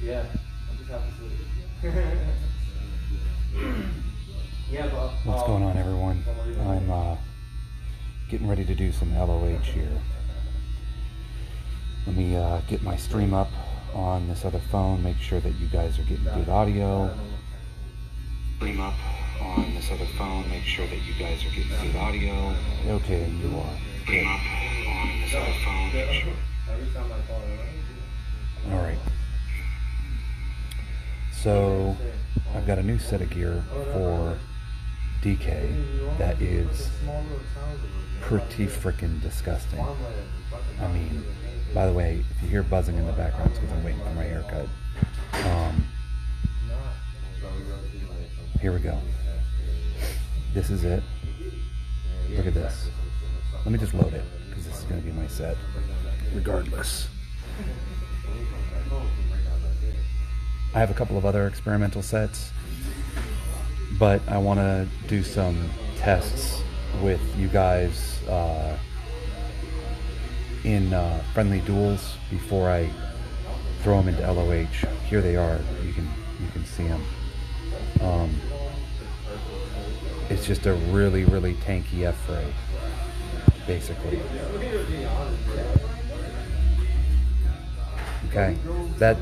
Yeah, I'm just happy to. Yeah, but What's going on, everyone? I'm getting ready to do some LOH here. Let me get my stream up on this other phone, make sure that you guys are getting good audio. Stream up on this other phone, make sure that you guys are getting good audio. Okay, you are. Stream up on this other phone, make sure. Alright. So, I've got a new set of gear for DK that is pretty freaking disgusting. I mean, by the way, if you hear buzzing in the background, it's because I'm waiting for my haircut. Here we go. This is it. Look at this. Let me just load it, because this is going to be my set, regardless. I have a couple of other experimental sets, but I want to do some tests with you guys in friendly duels before I throw them into LOH. Here they are. You can see them. It's just a really, really tanky F-ray, basically. Okay, that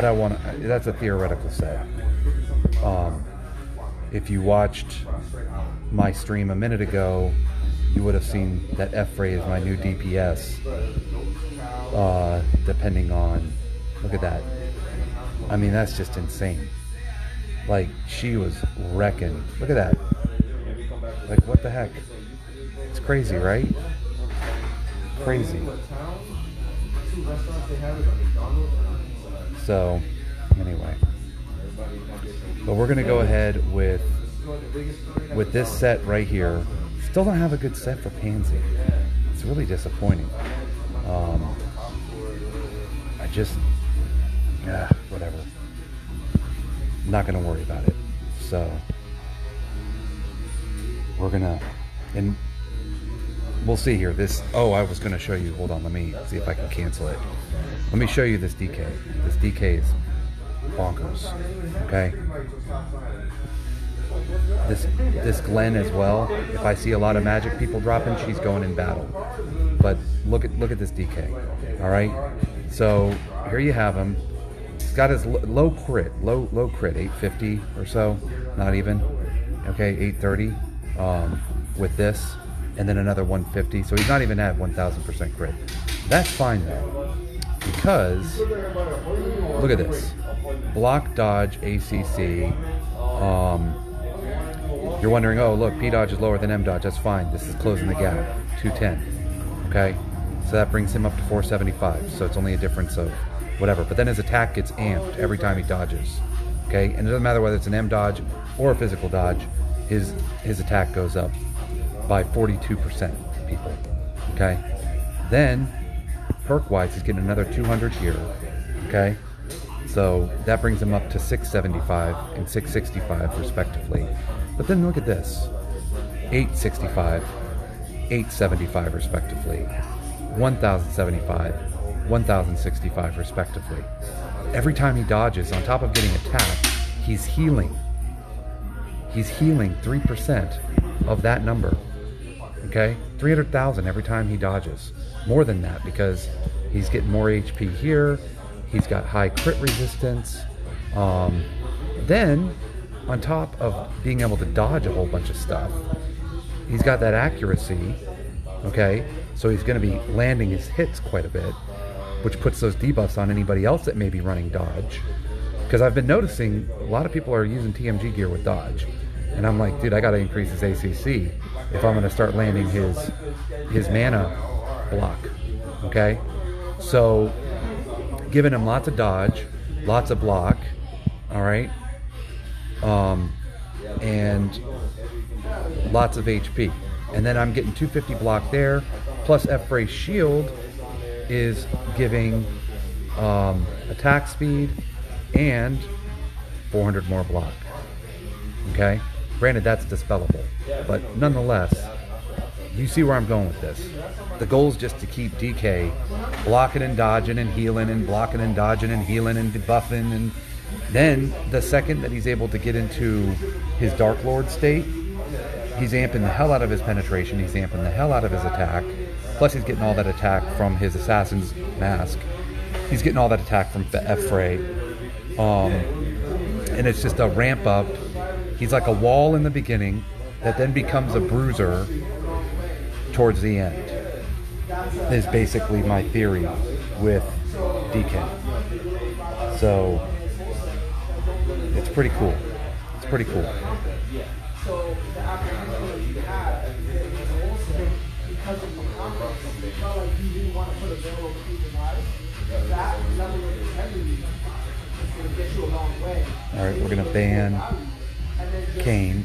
I want. That's a theoretical set. If you watched my stream a minute ago, you would have seen that F-ray is my new DPS. Depending on, look at that. I mean, that's just insane. Like, she was wrecking. Look at that. Like, what the heck? It's crazy, right? Crazy. So, anyway. But we're going to go ahead with this set right here. Still don't have a good set for Pansy. It's really disappointing. I just, whatever. I'm not going to worry about it. So, we're going to, and we'll see here. This, I was going to show you, hold on, let me see if I can cancel it. Let me show you this DK. This DK is bonkers, okay? This Glenn as well, if I see a lot of magic people dropping, she's going in battle. But look at this DK, all right? So here you have him. He's got his low crit, 850 or so, not even, okay, 830 with this, and then another 150. So he's not even at 1,000% crit. That's fine though, because look at this. Block, dodge, ACC. You're wondering, oh look, P dodge is lower than M dodge. That's fine. This is closing the gap. 210. Okay, so that brings him up to 475. So it's only a difference of whatever. But then his attack gets amped every time he dodges. Okay, and it doesn't matter whether it's an M dodge or a physical dodge. His attack goes up by 42%. People. Okay, then perk-wise, he's getting another 200 here. Okay. So that brings him up to 675 and 665 respectively. But then look at this. 865, 875 respectively. 1,075, 1,065 respectively. Every time he dodges, on top of getting attacked, he's healing. He's healing 3% of that number. Okay? 300,000 every time he dodges. More than that, because he's getting more HP here. He's got high crit resistance. Then, on top of being able to dodge a whole bunch of stuff, he's got that accuracy, okay? So he's going to be landing his hits quite a bit, which puts those debuffs on anybody else that may be running dodge. Because I've been noticing a lot of people are using TMG gear with dodge. And I'm like, dude, I got to increase his ACC if I'm going to start landing his mana block, okay? So, giving him lots of dodge, lots of block, all right, and lots of HP. And then I'm getting 250 block there, plus F-Ray shield is giving attack speed and 400 more block. Okay? Granted, that's dispellable, but nonetheless, you see where I'm going with this. The goal is just to keep DK blocking and dodging and healing and blocking and dodging and healing and debuffing. And then the second that he's able to get into his Dark Lord state, he's amping the hell out of his penetration. He's amping the hell out of his attack. Plus he's getting all that attack from his Assassin's Mask. He's getting all that attack from F-Fray. And it's just a ramp up. He's like a wall in the beginning that then becomes a bruiser towards the end. Is basically my theory with DK. So it's pretty cool. It's pretty cool. Alright, we're gonna ban Kane.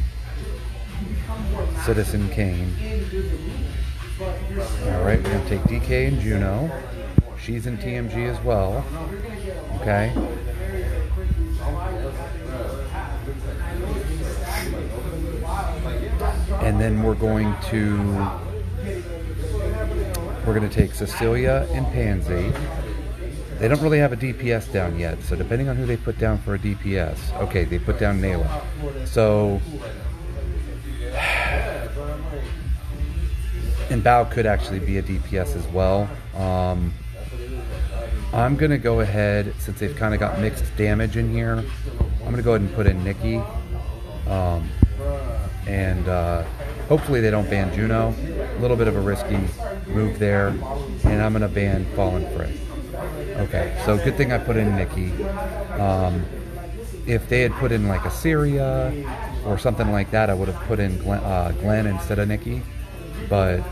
Citizen Kane. Alright, we're gonna take DK and Juno. She's in TMG as well. Okay. And then we're going to take Cecilia and Pansy. They don't really have a DPS down yet, so depending on who they put down for a DPS. Okay, they put down Nayla. So, and Bao could actually be a DPS as well. I'm going to go ahead, since they've kind of got mixed damage in here, I'm going to go ahead and put in Nikki. Hopefully they don't ban Juno. A little bit of a risky move there. And I'm going to ban Fallen Fray. Okay, so good thing I put in Nikki. If they had put in like Assyria or something like that, I would have put in Glenn instead of Nikki. But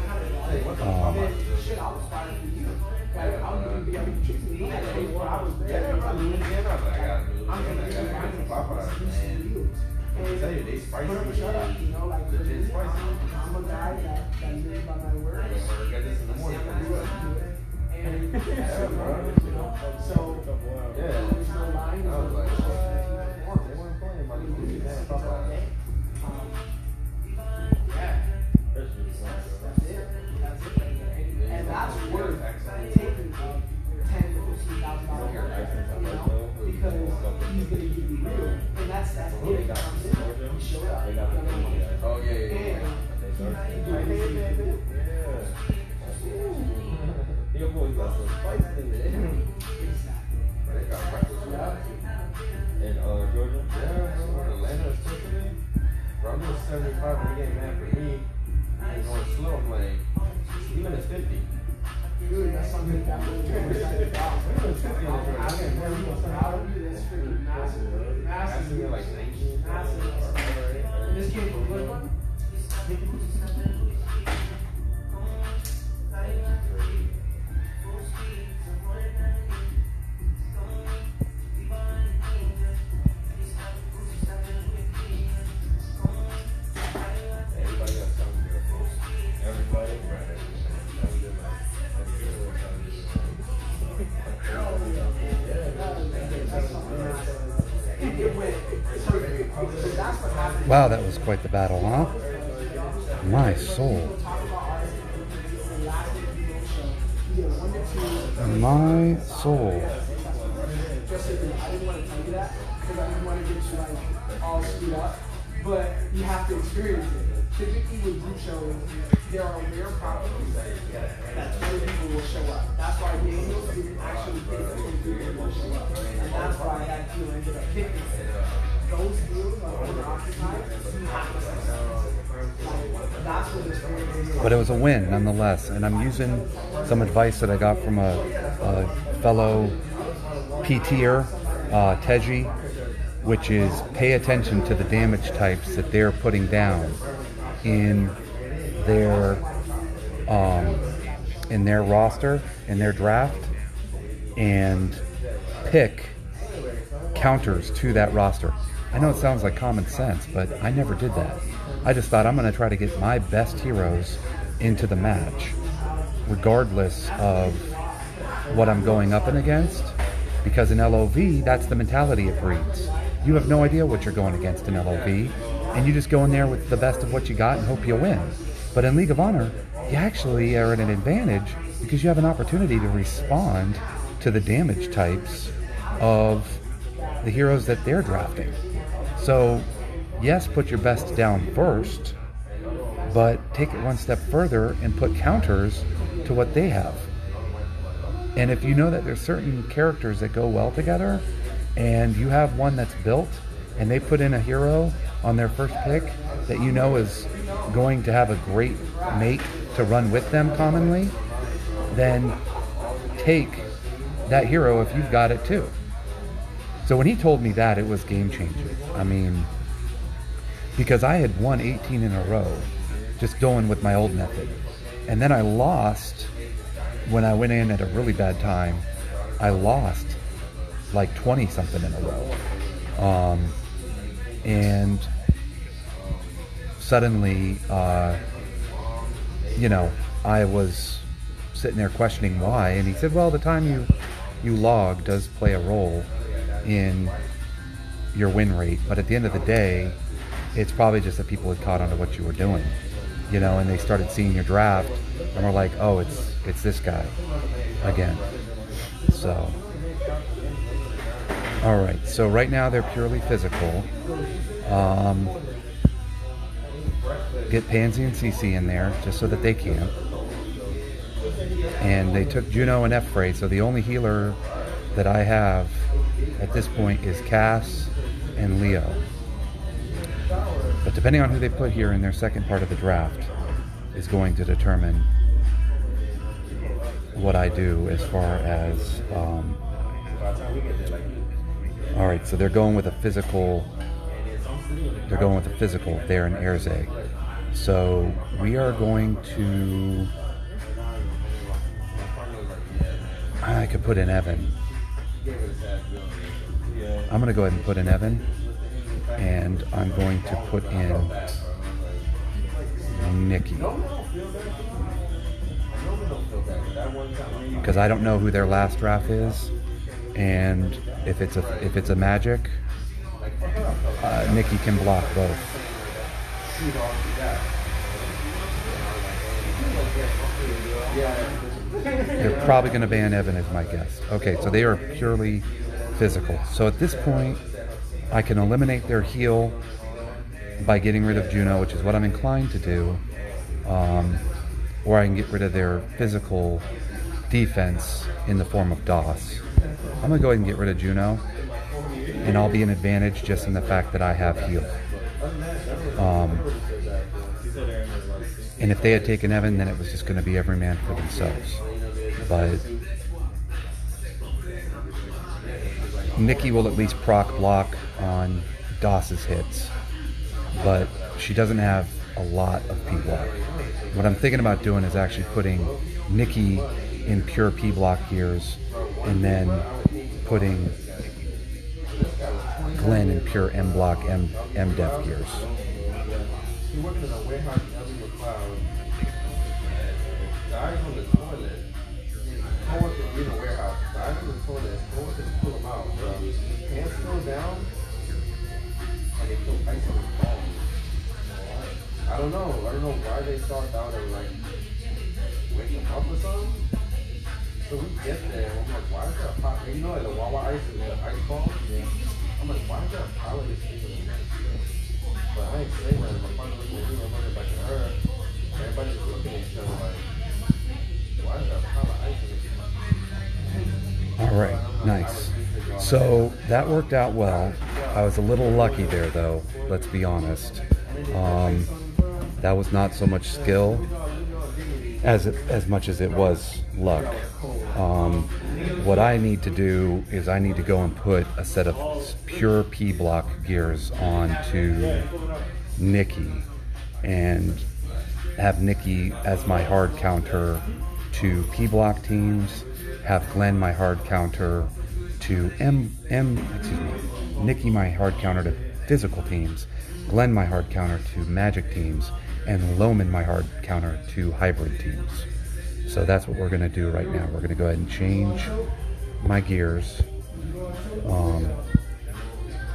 wow, that was quite the battle, huh? My soul. My soul. But you have to experience it. Typically with group shows, there are rare properties that other people will show up. That's why Daniel didn't actually pick some people will show up. And that's why that deal ended up picking those deals are owner-occupied, you have to success. That's what this is. But it was a win nonetheless, and I'm using some advice that I got from a fellow PTer, Teji, which is pay attention to the damage types that they're putting down in their roster, in their draft, and pick counters to that roster. I know it sounds like common sense, but I never did that. I just thought I'm going to try to get my best heroes into the match, regardless of what I'm going up and against, because in LOV, that's the mentality it breeds. You have no idea what you're going against in LOV, and you just go in there with the best of what you got and hope you win. But in League of Honor, you actually are at an advantage because you have an opportunity to respond to the damage types of the heroes that they're drafting. So, yes, put your best down first, but take it one step further and put counters to what they have. And if you know that there's certain characters that go well together, and you have one that's built, and they put in a hero on their first pick that you know is going to have a great mate to run with them commonly, then take that hero if you've got it too. So when he told me that, it was game changing. I mean, because I had won 18 in a row just going with my old method. And then I lost when I went in at a really bad time. I lost like 20 something in a row. And suddenly, you know, I was sitting there questioning why. And he said, well, the time you log does play a role in your win rate, but at the end of the day, it's probably just that people had caught on to what you were doing, you know, and they started seeing your draft and were like, oh, it's this guy again. So, all right, so right now they're purely physical. Get Pansy and CC in there just so that they can. And they took Juno and F-Fray, so the only healer that I have at this point is Cass and Leo. But depending on who they put here in their second part of the draft is going to determine what I do as far as all right, so they're going with a physical there in Erze. So we are going to, I could put in Evan. I'm going to go ahead and put in Evan, and I'm going to put in Nikki, because I don't know who their last draft is, and if it's a magic, Nikki can block both. They're probably going to ban Evan is my guess. Okay, so they are purely physical. So at this point, I can eliminate their heal by getting rid of Juno, which is what I'm inclined to do, or I can get rid of their physical defense in the form of DOS. I'm going to go ahead and get rid of Juno, and I'll be an advantage just in the fact that I have heal. And if they had taken Evan, then it was just going to be every man for themselves. But Nikki will at least proc block on DOS's hits, but she doesn't have a lot of P block. What I'm thinking about doing is actually putting Nikki in pure P block gears, and then putting Glenn in pure M block M def gears. I don't know why they thought that would like wake them up or something. So we get there and I'm like, why is there a pot? You know, like the Wawa ice is the ice ball? Yeah. I'm like, why is there a pile of this thing in the But I ain't saying that. My partner was looking back at her. Everybody's looking at each other like, why is there a pile of ice in this? All right, nice. So that worked out well. I was a little lucky there, though. Let's be honest. That was not so much skill as much as it was luck. What I need to do is I need to go and put a set of pure P block gears onto Nikki, and have Nikki as my hard counter to P block teams. Have Glenn my hard counter to Nikki my hard counter to physical teams, Glenn my hard counter to magic teams, and Loman my hard counter to hybrid teams. So that's what we're going to do right now. We're going to go ahead and change my gears.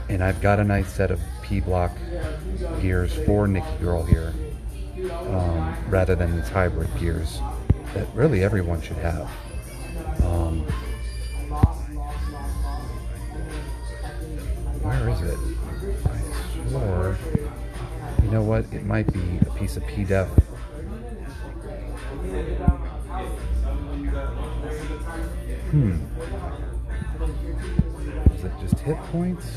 And I've got a nice set of P block gears for Nikki Girl here. rather than these hybrid gears that really everyone should have. Where is it? I swore. You know what? It might be a piece of PDF. Is it just hit points?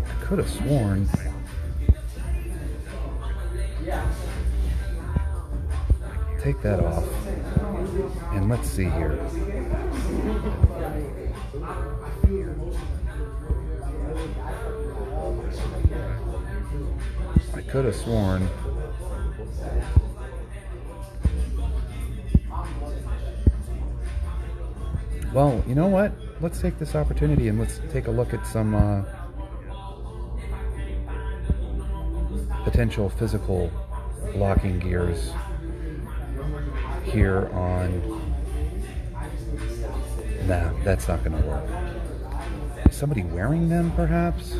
I could have sworn. Take that off. And let's see here. I could have sworn. Well, you know what? Let's take this opportunity and let's take a look at some potential physical locking gears here on... Nah, that's not going to work. Is somebody wearing them, perhaps?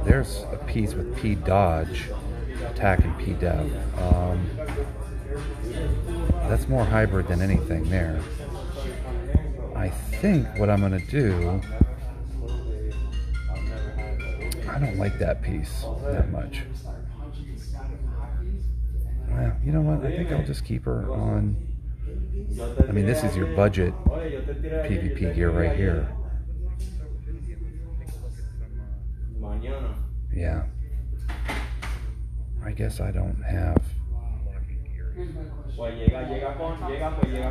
There's a piece with P dodge, attack and P dev. That's more hybrid than anything there. I think what I'm going to do... I don't like that piece that much. Well, you know what? I think I'll just keep her on... I mean, this is your budget PvP gear right here. Yeah. I guess I don't have...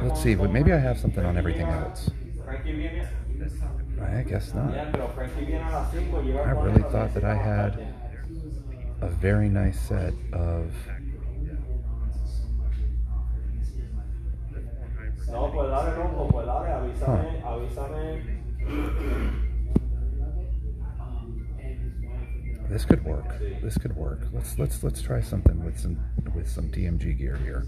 Let's see, but maybe I have something on everything else. I guess not. I really thought that I had a very nice set of... Huh. This could work. This could work. Let's try something with some TMG gear here.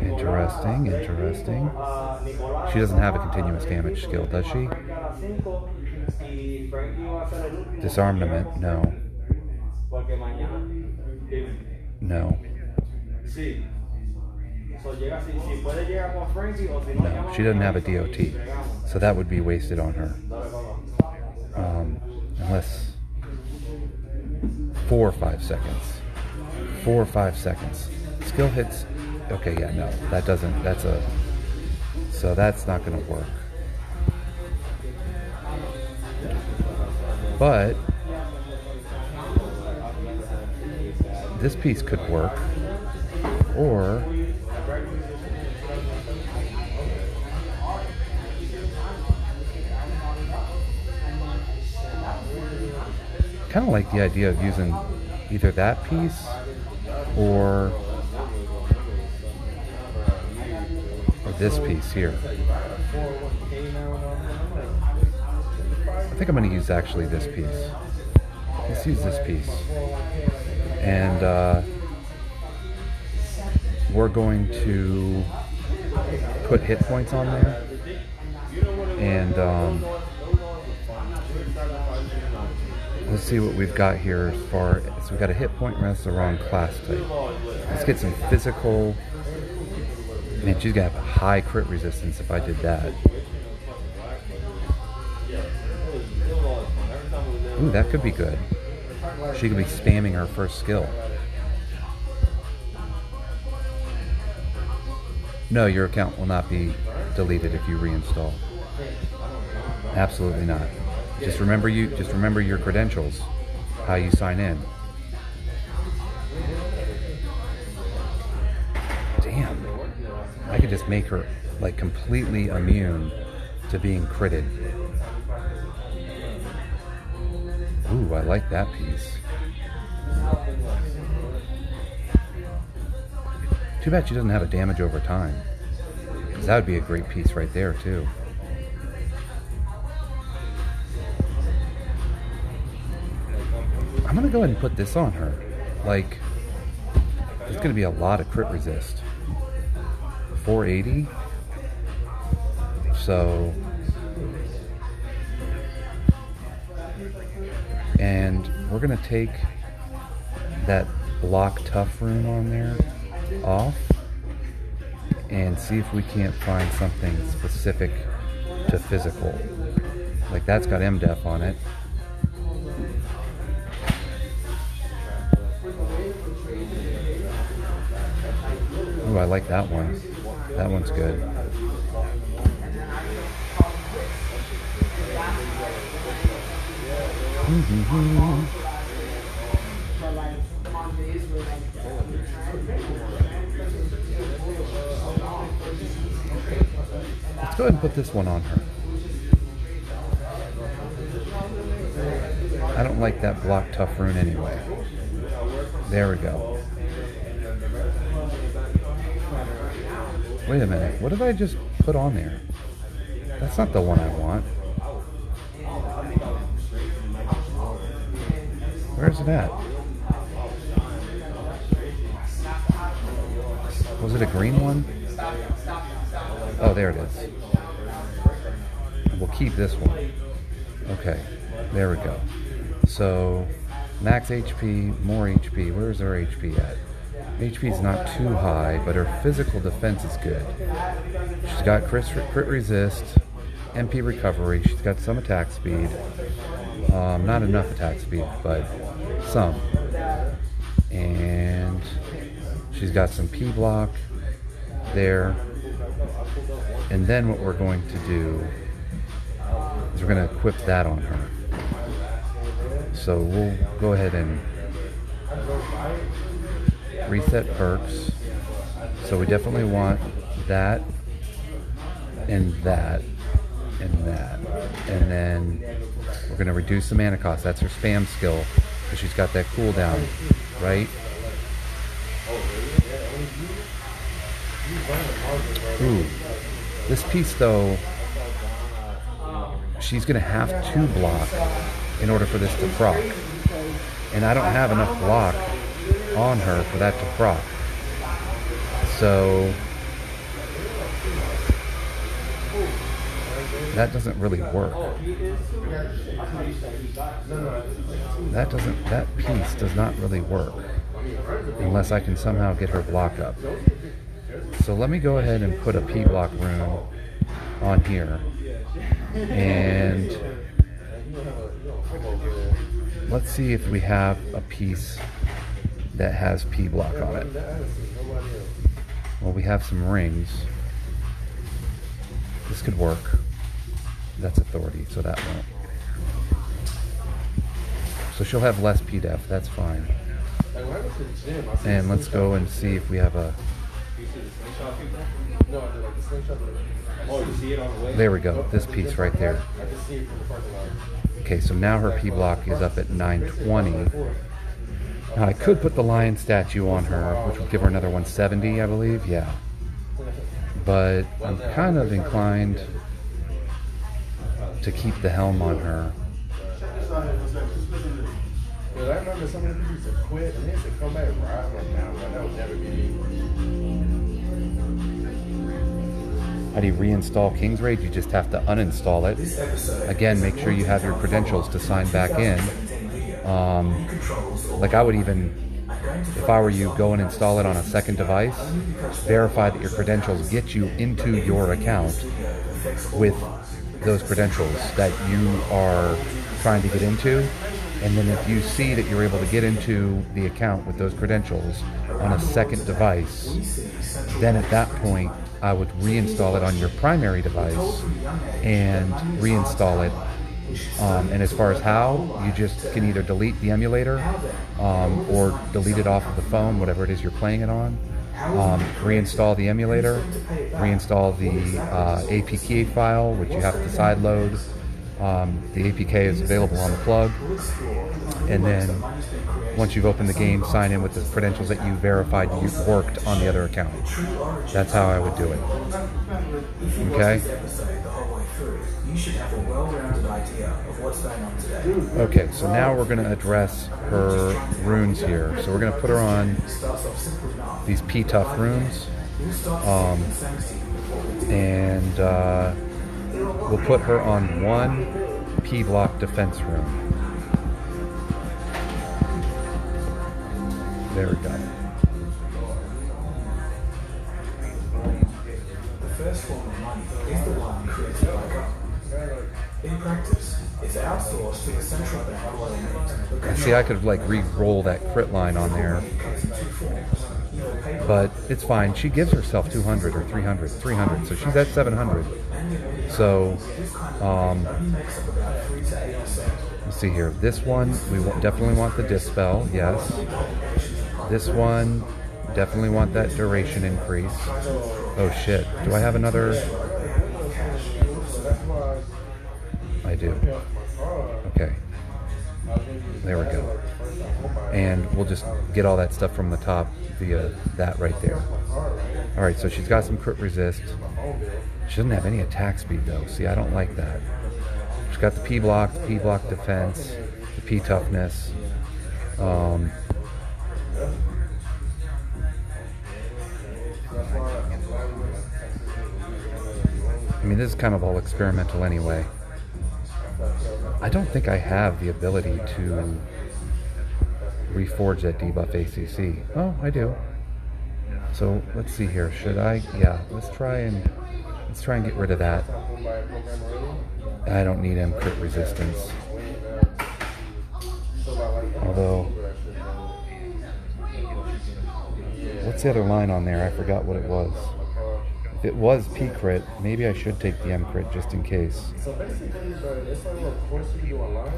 Interesting, interesting. She doesn't have a continuous damage skill, does she? Disarmament, no. No. No, she doesn't have a DOT, so that would be wasted on her. Unless 4 or 5 seconds. 4 or 5 seconds. Skill hits. Okay, yeah, no, that doesn't. So that's not going to work. But this piece could work, or kind of like the idea of using either that piece or this piece here. I think I'm going to use actually this piece. Let's use this piece. And we're going to put hit points on there. And let's see what we've got here as far as we've got a hit point, and that's the wrong class type. Let's get some physical. Man, she's gonna have a high crit resistance if I did that. Ooh, that could be good. She could be spamming her first skill. No, your account will not be deleted if you reinstall. Absolutely not. Just remember your credentials, how you sign in. Damn. I could just make her like completely immune to being critted. Ooh, I like that piece. Too bad she doesn't have a damage over time. Because that would be a great piece right there too. I'm gonna go ahead and put this on her. Like, there's gonna be a lot of crit resist. 480? So, and we're gonna take that block tough rune on there off and see if we can't find something specific to physical. Like that's got MDef on it. Ooh, I like that one. That one's good. Let's go ahead and put this one on her. I don't like that block tough rune anyway. There we go. Wait a minute, what did I just put on there? That's not the one I want. Where's it at? Was it a green one? Oh, there it is. We'll keep this one. Okay, there we go. So, max HP, more HP. Where's our HP at? HP is not too high, but her physical defense is good. She's got crit resist, MP recovery. She's got some attack speed. Not enough attack speed, but some. And she's got some P block there. And then what we're going to do is we're going to equip that on her. So we'll go ahead and reset perks. So we definitely want that and that and that. And then we're going to reduce the mana cost. That's her spam skill because she's got that cooldown, right? Ooh. This piece though, she's going to have to block in order for this to proc. And I don't have enough block on her for that to proc. So that doesn't really work. That piece does not really work unless I can somehow get her block up. So let me go ahead and put a P block rune on here. And let's see if we have a piece that has P block on it. Well, we have some rings. This could work. That's authority, so that won't. So she'll have less P def, that's fine. And let's go and see if we have a... There we go, this piece right there. Okay, so now her P block is up at 920. Now I could put the lion statue on her, which would give her another 170, I believe, yeah. But I'm kind of inclined to keep the helm on her. Well, I remember some of the people used to quit and they used to come back right now, but that would never be me. How do you reinstall King's Raid? You just have to uninstall it. Again, make sure you have your credentials to sign back in. Like I would even, if I were you, go and install it on a second device, verify that your credentials get you into your account with those credentials that you are trying to get into. And then if you see that you're able to get into the account with those credentials on a second device, then at that point, I would reinstall it on your primary device and reinstall it. And as far as how, you just can either delete the emulator or delete it off of the phone, whatever it is you're playing it on. Reinstall the emulator, reinstall the APK file, which you have to sideload. The APK is available on the plug, and then once you've opened the game, sign in with the credentials that you verified you worked on the other account. That's how I would do it. Okay? Okay, so now we're going to address her runes here. So we're going to put her on these P-Tough runes. And we'll put her on 1 P block defense room. There we go. The first form of money is the one created by government. In practice, it's outsourced to the central bank or And see, I could like re-roll that crit line on there, but it's fine. She gives herself 200 or 300, so she's at 700. So, let's see here. This one, we definitely want the dispel, yes. This one, definitely want that duration increase. Oh shit, do I have another? I do. Okay. There we go. And we'll just get all that stuff from the top via that right there. Alright, so she's got some crit resist. She doesn't have any attack speed though. See, I don't like that. She's got the P block defense, the P toughness. I mean, this is kind of all experimental anyway. I don't think I have the ability to reforge that debuff ACC. Oh, I do. So let's see here. Should I? Yeah. Let's try and get rid of that. I don't need M crit resistance. Although, what's the other line on there? I forgot what it was. If it was P crit, maybe I should take the M crit just in case. So basically, it's like what course you do online.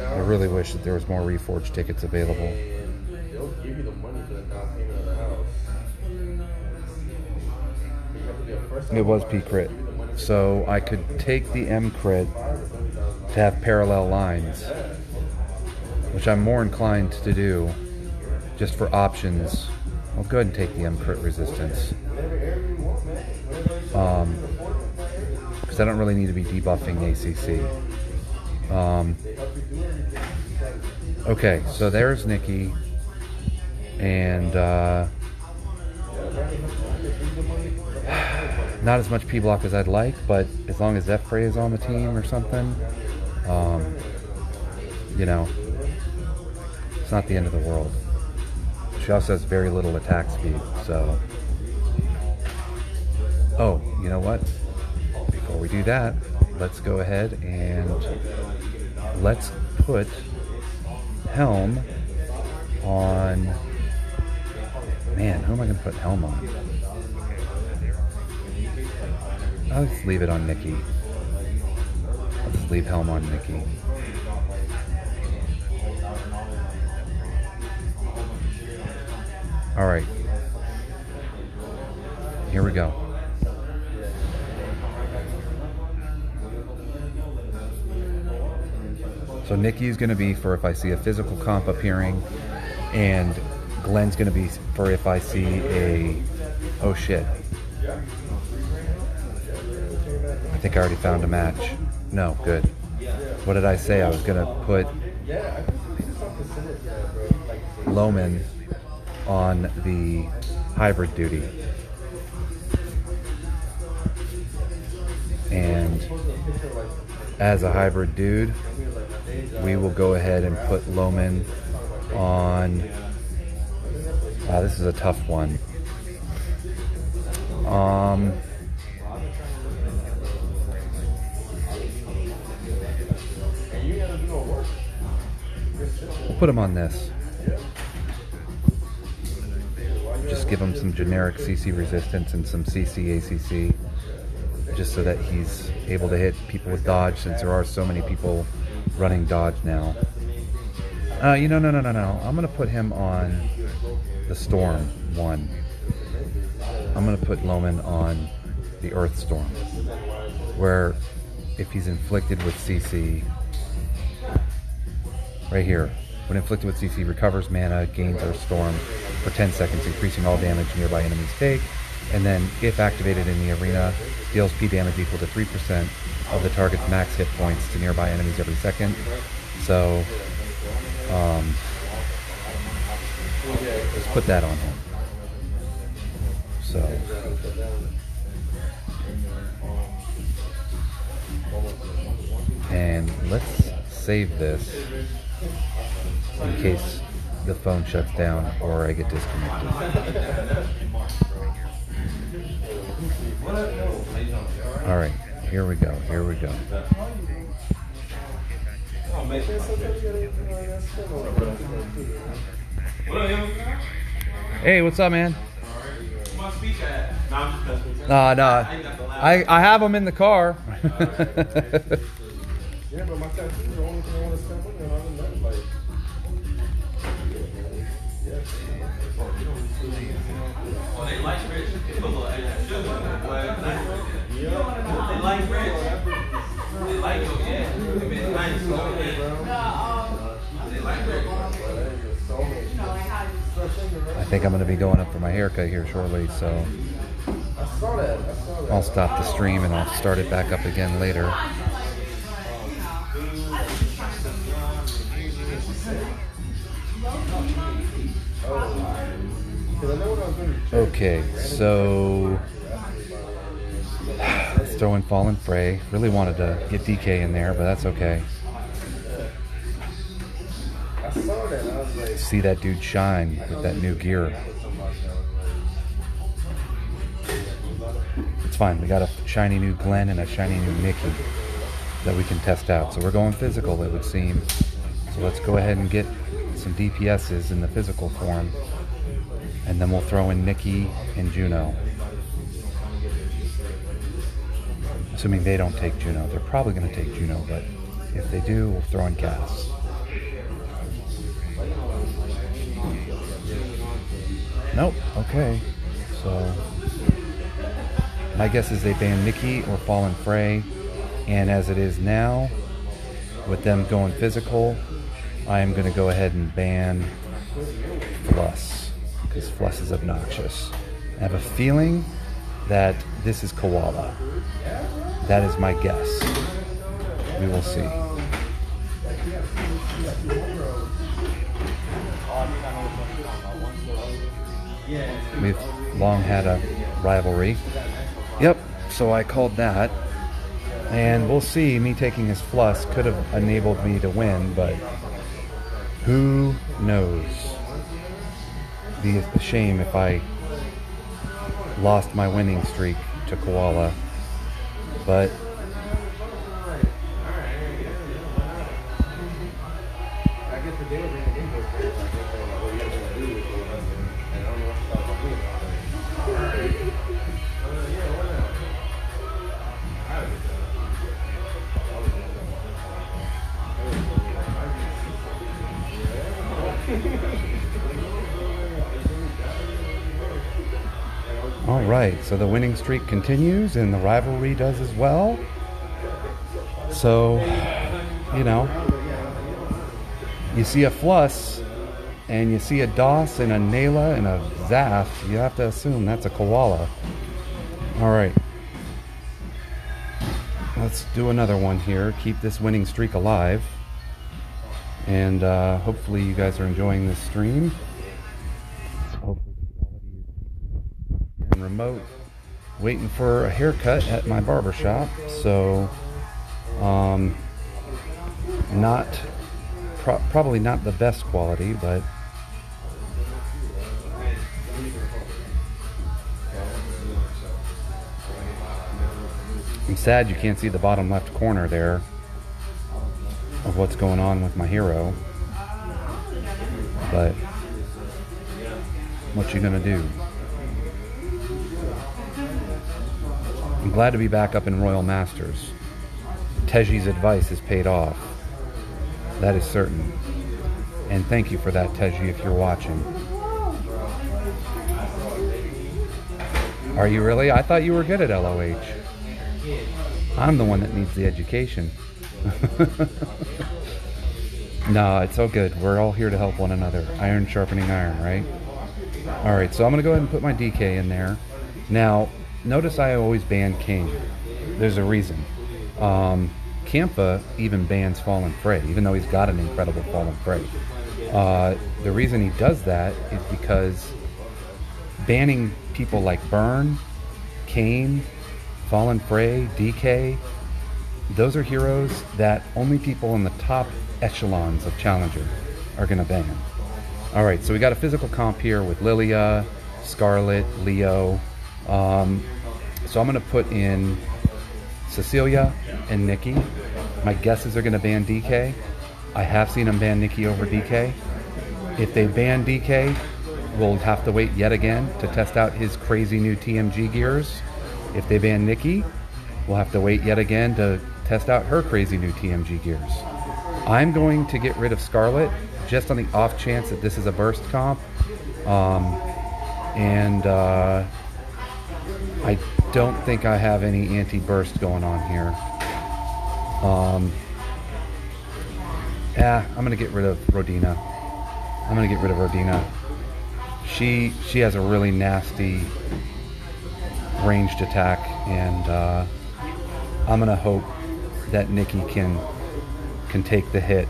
I really wish that there was more reforged tickets available. And they'll give you the money for the down payment of the house. It was P crit. So I could take the M crit to have parallel lines, which I'm more inclined to do just for options. I'll go ahead and take the M crit resistance. Because I don't really need to be debuffing ACC. Okay, so there's Nikki. And not as much P block as I'd like, but as long as F-Ray is on the team or something, you know, it's not the end of the world. She also has very little attack speed, so... Oh, you know what? Before we do that, let's go ahead and let's put Helm on... Man, who am I going to put Helm on? I'll just leave it on Nikki. I'll just leave Helm on Nikki. Alright. Here we go. So Nikki's going to be for if I see a physical comp appearing, and Glenn's going to be for if I see a... Oh shit. I think I already found a match. No, good. What did I say? I was going to put Loman on the hybrid duty. And as a hybrid dude, we will go ahead and put Loman on... Wow, this is a tough one. We'll put him on this. Just give him some generic CC resistance and some CC ACC, just so that he's able to hit people with dodge, since there are so many people running dodge now. No. I'm going to put him on the Storm one. I'm going to put Loman on the Earth Storm, where if he's inflicted with CC, right here, when inflicted with CC, recovers mana, gains Earth Storm for 10 seconds, increasing all damage nearby enemies take, and then, if activated in the arena, deals P damage equal to 3% of the target's max hit points to nearby enemies every second. So, let's put that on him. So, And let's save this in case the phone shuts down or I get disconnected. All right, here we go. Here we go. Hey, what's up, man? No, I have them in the car. Yeah, but my tattoo is the only thing I want to spend money on. Other than that, like, They like rich. They like rich. They like it, yeah. It's nice. They like rich. I think I'm going to be going up for my haircut here shortly, so I'll stop the stream and I'll start it back up again later. Okay, so let's throw in Fallen Fray. Really wanted to get DK in there, but that's okay. See that dude shine with that new gear. It's fine. We got a shiny new Glenn and a shiny new Nikki that we can test out. So we're going physical, it would seem. So let's go ahead and get some DPSs in the physical form. And then we'll throw in Nikki and Juno. Assuming they don't take Juno. They're probably going to take Juno, but if they do, we'll throw in Cass. Nope. Okay. So my guess is they ban Nikki or Fallen Fray. And as it is now, with them going physical, I am going to go ahead and ban Fluss. Because Fluss is obnoxious. I have a feeling that this is Koala. That is my guess. We will see. We've long had a rivalry. Yep, so I called that. And we'll see, me taking his Fluss could have enabled me to win, but who knows? Be a shame if I lost my winning streak to Koala, but all right, so the winning streak continues and the rivalry does as well. So, you know, you see a Fluss and you see a Doss and a Nayla and a Zath, you have to assume that's a Koala. All right, let's do another one here. Keep this winning streak alive. And hopefully you guys are enjoying this stream. Hopefully the quality is and remote. Waiting for a haircut at my barber shop. So, probably not the best quality, but I'm sad you can't see the bottom left corner there of what's going on with my hero, but what you gonna do? I'm glad to be back up in Royal Masters. Teji's advice has paid off. That is certain. And thank you for that, Teji, if you're watching. Are you really? I thought you were good at LOH. I'm the one that needs the education. No, it's all good. We're all here to help one another. Iron sharpening iron, right? Alright, so I'm going to go ahead and put my DK in there. Now, notice I always ban King. There's a reason. Campha even bans Fallen Fray, even though he's got an incredible Fallen Fray. The reason he does that is because banning people like Burn, Kane, Fallen Fray, DK, those are heroes that only people in the top echelons of Challenger are going to ban. All right, so we got a physical comp here with Lilia, Scarlet, Leo. So I'm going to put in Cecilia and Nikki. My guesses are going to ban DK. I have seen them ban Nikki over DK. If they ban DK, we'll have to wait yet again to test out his crazy new TMG gears. If they ban Nikki, we'll have to wait yet again to test out her crazy new TMG gears. I'm going to get rid of Scarlet just on the off chance that this is a burst comp. I don't think I have any anti-burst going on here. I'm gonna get rid of Rodina. She has a really nasty ranged attack, and I'm gonna hope that Nikki can take the hit.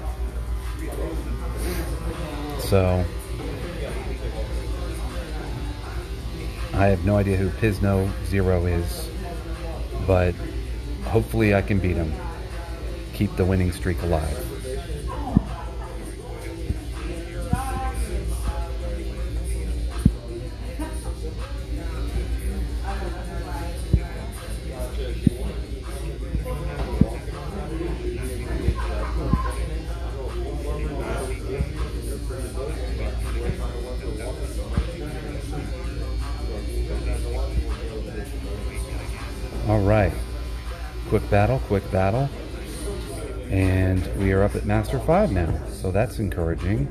So I have no idea who Pisno Zero is, but hopefully I can beat him. Keep the winning streak alive. All right, quick battle, and we are up at Master 5 now, so that's encouraging.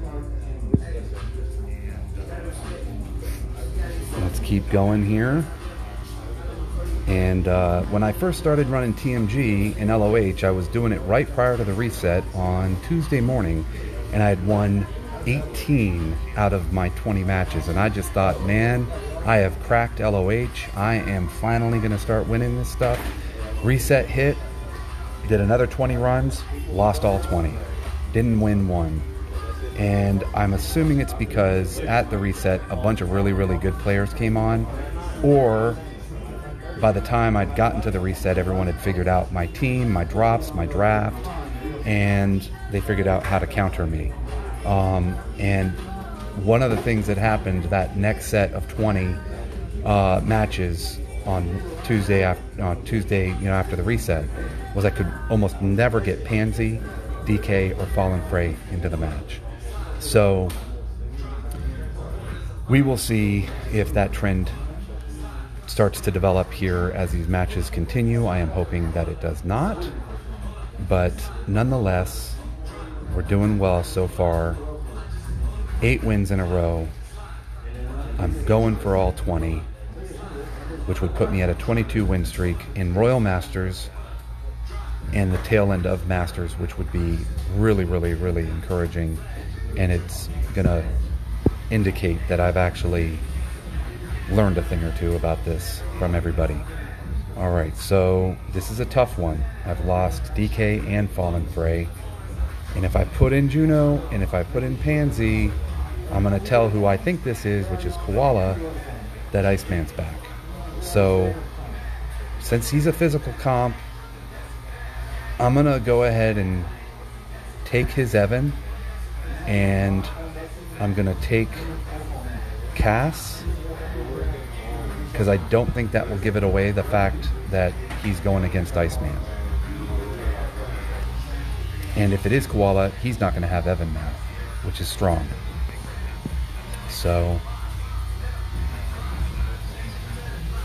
Let's keep going here. And when I first started running TMG in LOH, I was doing it right prior to the reset on Tuesday morning, and I had won 18 out of my 20 matches, and I just thought, man, I have cracked LOH. I am finally going to start winning this stuff. Reset hit, did another 20 runs, lost all 20. Didn't win one. And I'm assuming it's because at the reset, a bunch of really, really good players came on, or by the time I'd gotten to the reset, everyone had figured out my team, my drops, my draft, and they figured out how to counter me. And one of the things that happened that next set of 20 matches on Tuesday, after the reset, was I could almost never get Pansy, DK, or Fallen Frey into the match. So we will see if that trend starts to develop here as these matches continue. I am hoping that it does not, but nonetheless, we're doing well so far. 8 wins in a row. I'm going for all 20, which would put me at a 22 win streak in Royal Masters and the tail end of Masters, which would be really, really, really encouraging. And it's gonna indicate that I've actually learned a thing or two about this from everybody. All right, so this is a tough one. I've lost DK and Fallen Frey. And if I put in Juno and if I put in Pansy, I'm going to tell who I think this is, which is Koala, that Iceman's back. So since he's a physical comp, I'm going to go ahead and take his Evan, and I'm going to take Cass, because I don't think that will give it away, the fact that he's going against Iceman. And if it is Koala, he's not going to have Evan now, which is strong. So,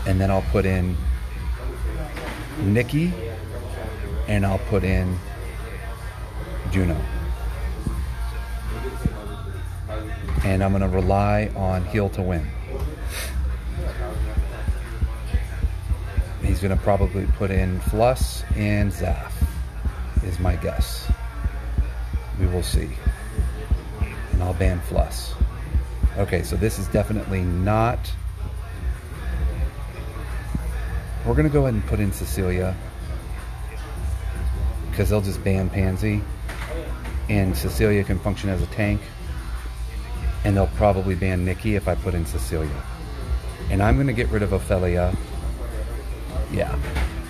and then I'll put in Nikki, and I'll put in Juno. And I'm going to rely on Heal to win. He's going to probably put in Fluss and Zaf, is my guess. We will see. And I'll ban Fluss. Okay, so this is definitely not... We're going to go ahead and put in Cecilia, because they'll just ban Pansy, and Cecilia can function as a tank, and they'll probably ban Nikki if I put in Cecilia. And I'm going to get rid of Ophelia. Yeah,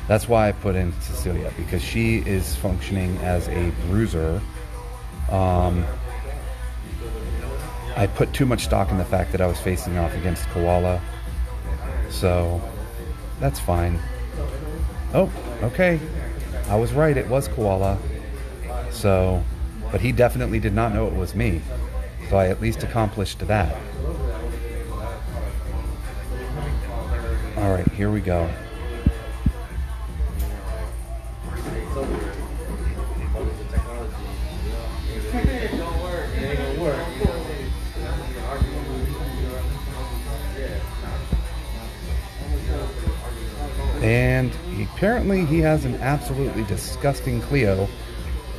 That's why I put in Cecilia, because she is functioning as a bruiser. I put too much stock in the fact that I was facing off against Koala. So, that's fine. Oh, okay. I was right, it was Koala. So, but he definitely did not know it was me. So I at least accomplished that. Alright, here we go. And apparently he has an absolutely disgusting Clio,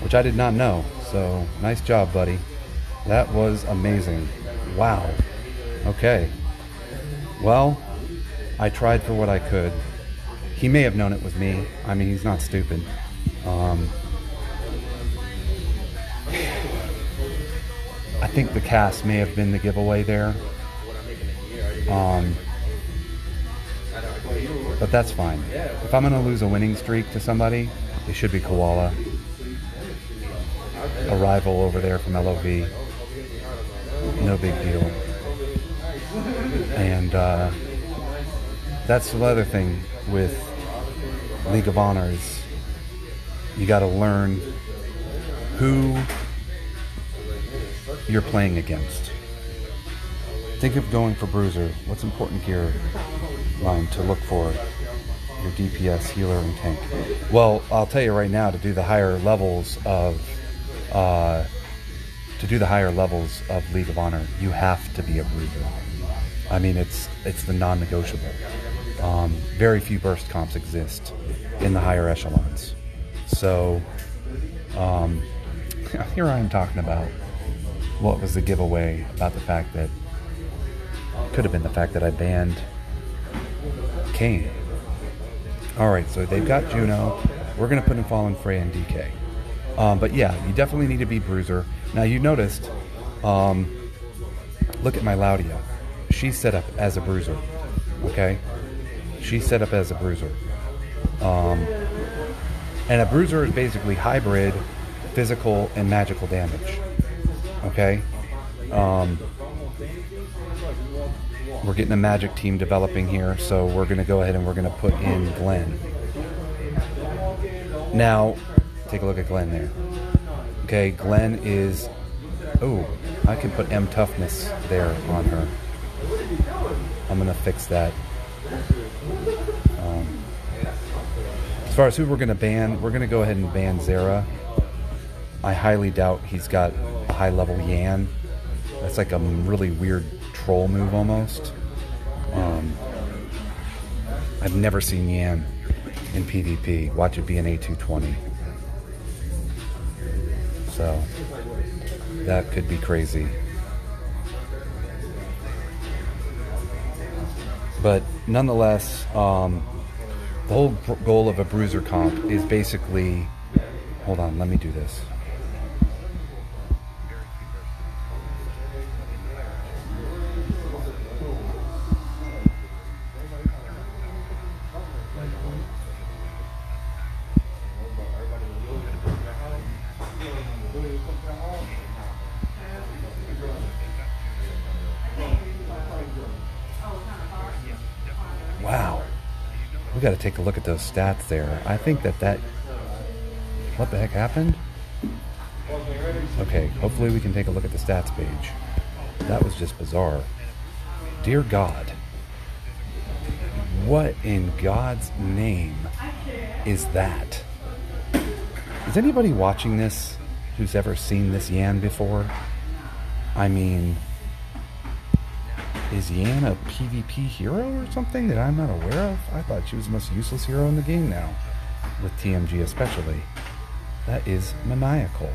which I did not know. So, nice job, buddy. That was amazing. Wow. Okay. Well, I tried for what I could. He may have known it was me. I mean, he's not stupid. I think the cast may have been the giveaway there. But that's fine. If I'm going to lose a winning streak to somebody, it should be Koala. A rival over there from LOV. No big deal. And that's the other thing with League of Honor is you got to learn who you're playing against. Think of going for Bruiser. What's important gear line to look for? Your DPS, healer, and tank. Well, I'll tell you right now, to do the higher levels of League of Honor, you have to be a Bruiser. I mean, it's the non-negotiable. Very few burst comps exist in the higher echelons. So here I am talking about what was the giveaway about the fact that could have been the fact that I banned Kane. Alright, so they've got Juno. We're going to put in Fallen Freya and DK. But yeah, you definitely need to be Bruiser. Now you noticed, look at my Laudia. She's set up as a Bruiser. Okay? She's set up as a Bruiser. And a Bruiser is basically hybrid, physical, and magical damage. Okay? We're getting a magic team developing here, so we're going to go ahead and we're going to put in Glenn. Now, take a look at Glenn there. Okay, Glenn is... Oh, I can put M toughness there on her. I'm going to fix that. As far as who we're going to ban, we're going to go ahead and ban Zera. I highly doubt he's got a high-level Yan. That's like a really weird troll move almost. I've never seen Yan in PvP. Watch it be an A220. So that could be crazy. But nonetheless, the whole goal of a Bruiser comp is basically... Hold on, let me do this. Wow. We got to take a look at those stats there. I think that... What the heck happened? Okay, hopefully we can take a look at the stats page. That was just bizarre. Dear God. What in God's name is that? Is anybody watching this who's ever seen this Yan before? I mean... Is Yan a PvP hero or something that I'm not aware of? I thought she was the most useless hero in the game now. With TMG especially. That is maniacal.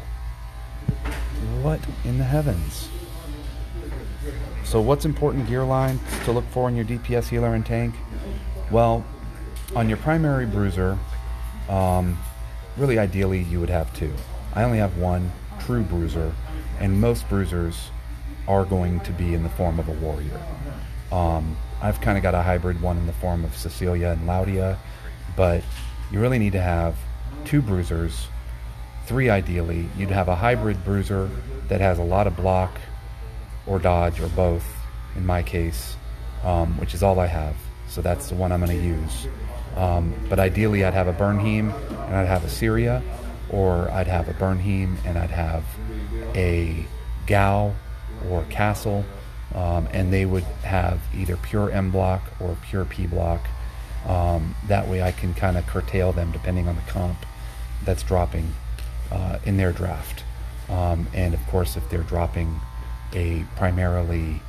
What in the heavens? So what's important gear line to look for in your DPS, healer, and tank? Well, on your primary Bruiser, really ideally you would have two. I only have one true Bruiser, and most Bruisers are going to be in the form of a warrior. I've kind of got a hybrid one in the form of Cecilia and Laudia, but you really need to have 2 bruisers, 3 ideally. You'd have a hybrid bruiser that has a lot of block or dodge or both, in my case, which is all I have. So that's the one I'm going to use. But ideally I'd have a Bernheim and I'd have a Syria, or I'd have a Bernheim and I'd have a Gao or Castle, and they would have either pure M block or pure P block. That way I can kind of curtail them depending on the comp that's dropping in their draft. And of course, if they're dropping a primarily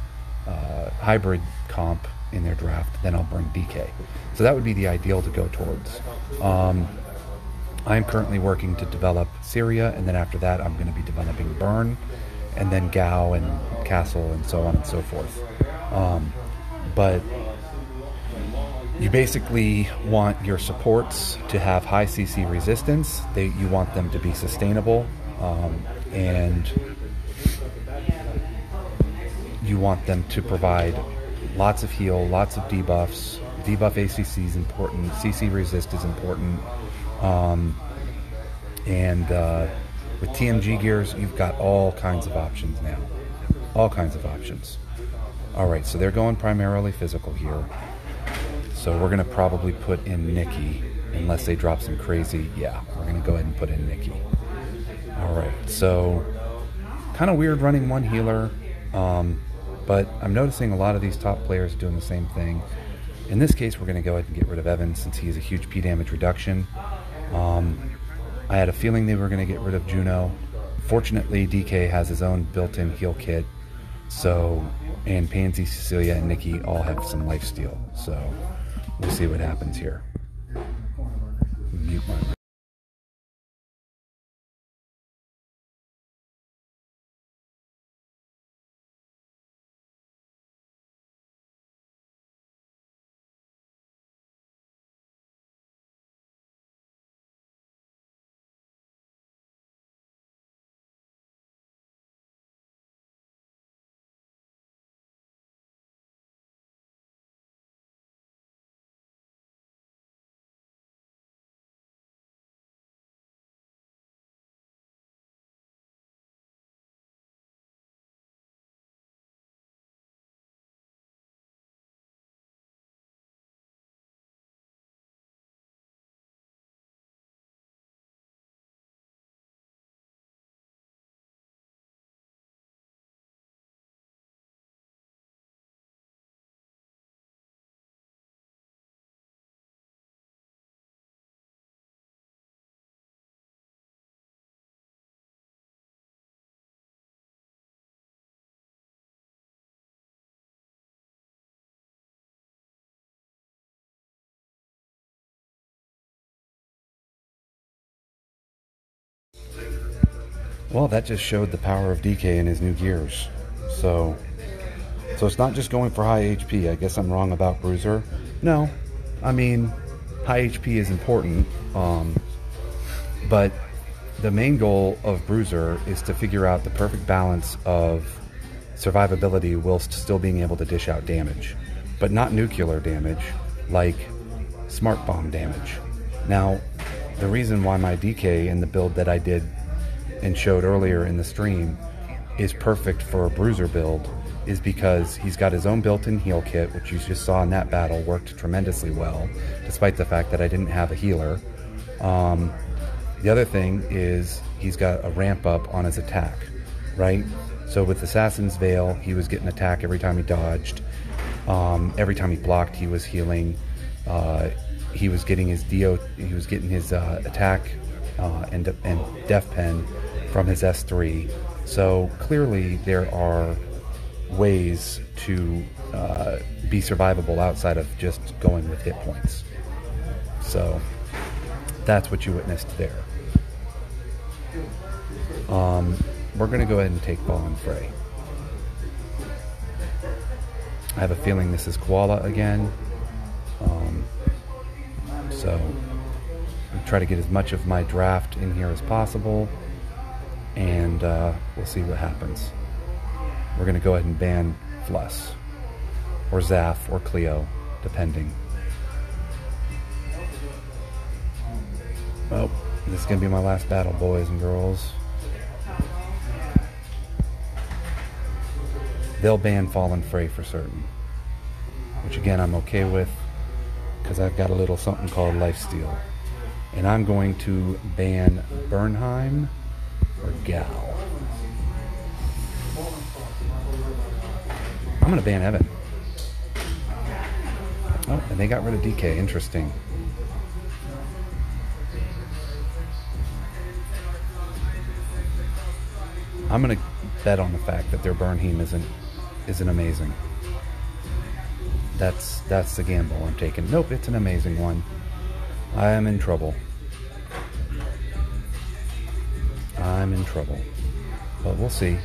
hybrid comp in their draft, then I'll bring DK. So that would be the ideal to go towards. I'm currently working to develop Syria, and then after that I'm going to be developing Burn, and then Gao and Castle and so on and so forth. But you basically want your supports to have high CC resistance. You want them to be sustainable, and you want them to provide lots of heal, lots of debuffs. Debuff ACC is important. CC resist is important. With TMG gears, you've got all kinds of options now. All kinds of options. All right, so they're going primarily physical here. So we're going to probably put in Nikki, unless they drop some crazy. Yeah, we're going to go ahead and put in Nikki. All right, so kind of weird running one healer, but I'm noticing a lot of these top players doing the same thing. In this case, we're going to go ahead and get rid of Evans since he has a huge P damage reduction. I had a feeling they were going to get rid of Juno. Fortunately, DK has his own built-in heal kit. So, and Pansy, Cecilia, and Nikki all have some lifesteal. So, we'll see what happens here. Mute my mic. Well, that just showed the power of DK and his new gears. So it's not just going for high HP. I guess I'm wrong about Bruiser. No, I mean, high HP is important, but the main goal of Bruiser is to figure out the perfect balance of survivability whilst still being able to dish out damage, but not nuclear damage, like smart bomb damage. Now, the reason why my DK in the build that I did and showed earlier in the stream is perfect for a Bruiser build is because he's got his own built-in heal kit, which you just saw in that battle worked tremendously well, despite the fact that I didn't have a healer. The other thing is he's got a ramp up on his attack, right? So with Assassin's Veil, he was getting attack every time he dodged. Every time he blocked, he was healing. He was getting his attack and Def Pen from his S3. So clearly there are ways to be survivable outside of just going with hit points. So that's what you witnessed there. We're going to go ahead and take Ball and Fray. I have a feeling this is Koala again. So I'll try to get as much of my draft in here as possible, and we'll see what happens. We're going to go ahead and ban Fluss, or Zaf, or Cleo, depending. Oh, this is gonna be my last battle, boys and girls. They'll ban Fallen Frey for certain, which again I'm okay with, because I've got a little something called Lifesteal. And I'm going to ban Bernheim or Gal. I'm going to ban Evan. Oh, and they got rid of DK. Interesting. I'm going to bet on the fact that their Bernheim isn't amazing. That's the gamble I'm taking. Nope, it's an amazing one. I am in trouble. I'm in trouble. But we'll see.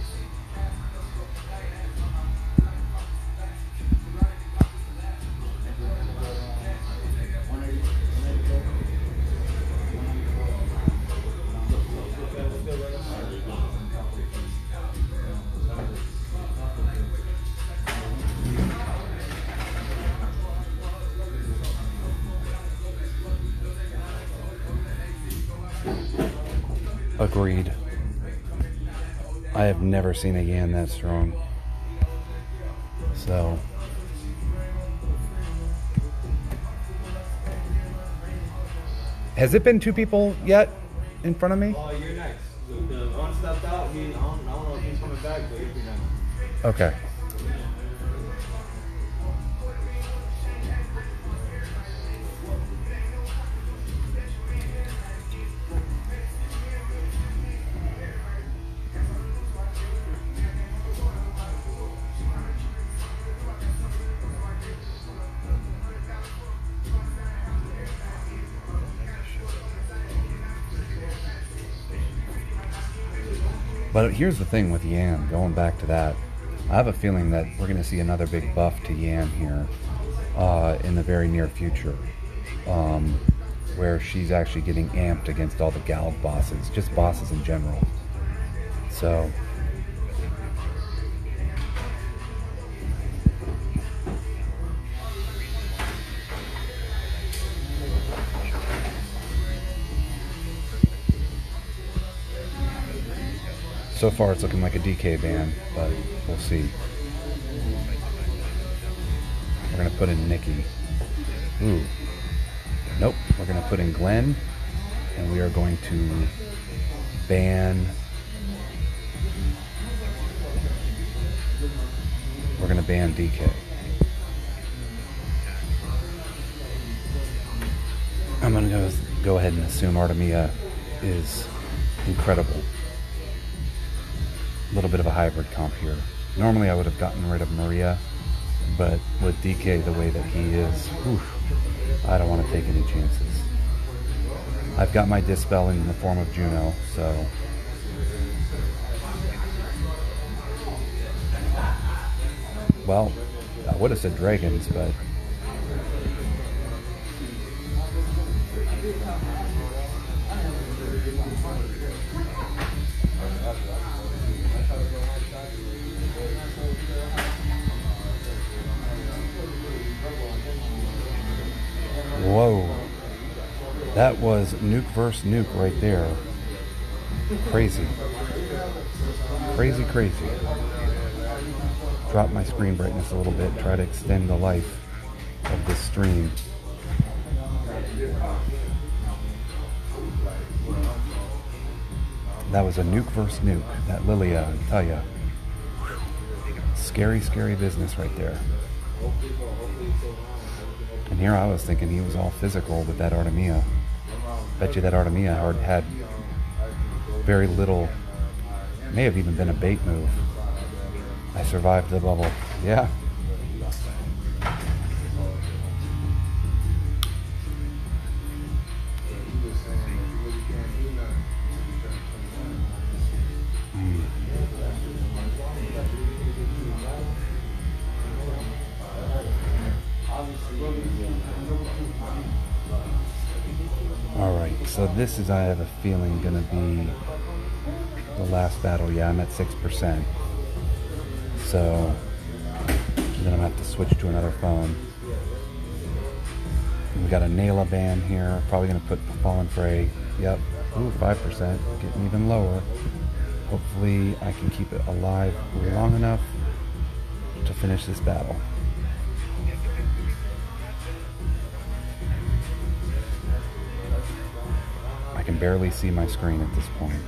Agreed. I have never seen a Yan that strong. So. Has it been two people yet in front of me? Oh, you're next. The one stepped out. I don't know if he's coming back, but you're next. Okay. But here's the thing with Yan, going back to that, I have a feeling that we're going to see another big buff to Yan here in the very near future, where she's actually getting amped against all the Galg bosses, just bosses in general. So. So far it's looking like a DK ban, but we'll see. We're going to put in Nikki. Ooh. Nope. We're going to put in Glenn. And we are going to ban... We're going to ban DK. I'm going to go ahead and assume Artemia is incredible. A little bit of a hybrid comp here. Normally I would have gotten rid of Maria, but with DK the way that he is, I don't want to take any chances. I've got my Dispel in the form of Juno, so... Well, I would have said Dragons, but... Whoa, that was nuke versus nuke right there. Crazy. Crazy, crazy. Drop my screen brightness a little bit, try to extend the life of this stream. That was a nuke versus nuke. That Lilia, I tell ya. Scary, scary business right there. And here I was thinking he was all physical with that Artemia. Bet you that Artemia had very little, may have even been a bait move. I survived the bubble. Yeah. So this is, I have a feeling, going to be the last battle. Yeah, I'm at 6%. So then I'm going to have to switch to another phone. We got a Naila ban here. Probably gonna put Fallen Fray. Yep. Ooh, 5%. Getting even lower. Hopefully I can keep it alive long enough to finish this battle. I can barely see my screen at this point.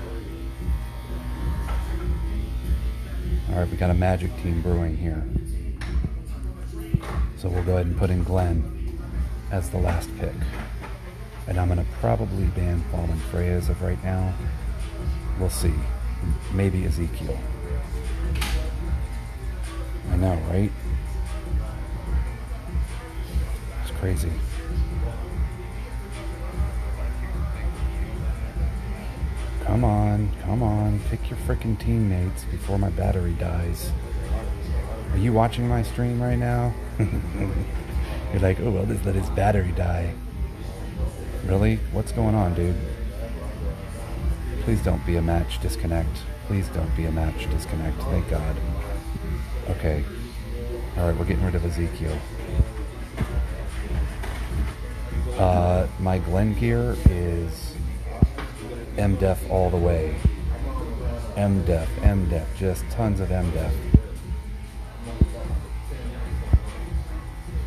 Alright, we got a magic team brewing here. So we'll go ahead and put in Glenn as the last pick. And I'm going to probably ban Fallen Freya as of right now. We'll see. Maybe Ezekiel. I know, right? It's crazy. Come on, pick your freaking teammates before my battery dies. Are you watching my stream right now? You're like, oh, well, just let his battery die. Really? What's going on, dude? Please don't be a match disconnect. Please don't be a match disconnect. Thank God. Okay. Alright, we're getting rid of Ezekiel. My Glen gear is MDef all the way. MDef, just tons of MDef.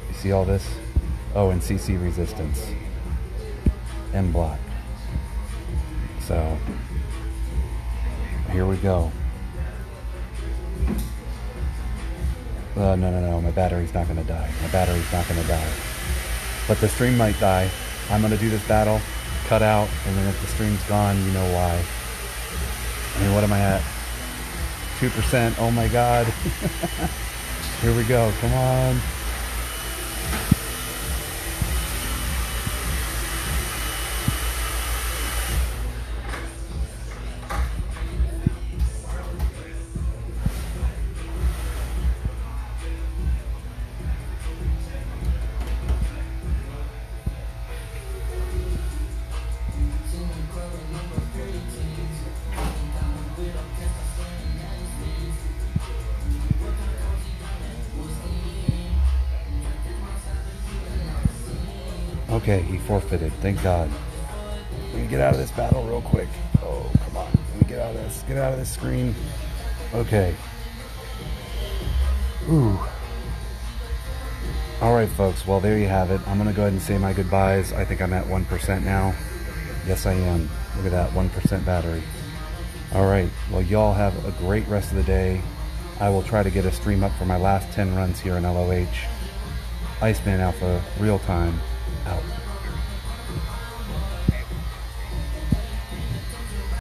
You see all this? Oh, and CC resistance. M block. So, here we go. No, my battery's not gonna die. My battery's not gonna die. But the stream might die. I'm gonna do this battle, cut out, and then if the stream's gone, you know why. I mean, what am I at? 2%, oh my God. Here we go, come on. Okay, he forfeited. Thank God. Let me get out of this battle real quick. Oh, come on. Let me get out of this. Get out of this screen. Okay. Ooh. Alright, folks. Well, there you have it. I'm going to go ahead and say my goodbyes. I think I'm at 1% now. Yes, I am. Look at that. 1% battery. Alright. Well, y'all have a great rest of the day. I will try to get a stream up for my last 10 runs here in LOH. Iceman Alpha, real time. Out.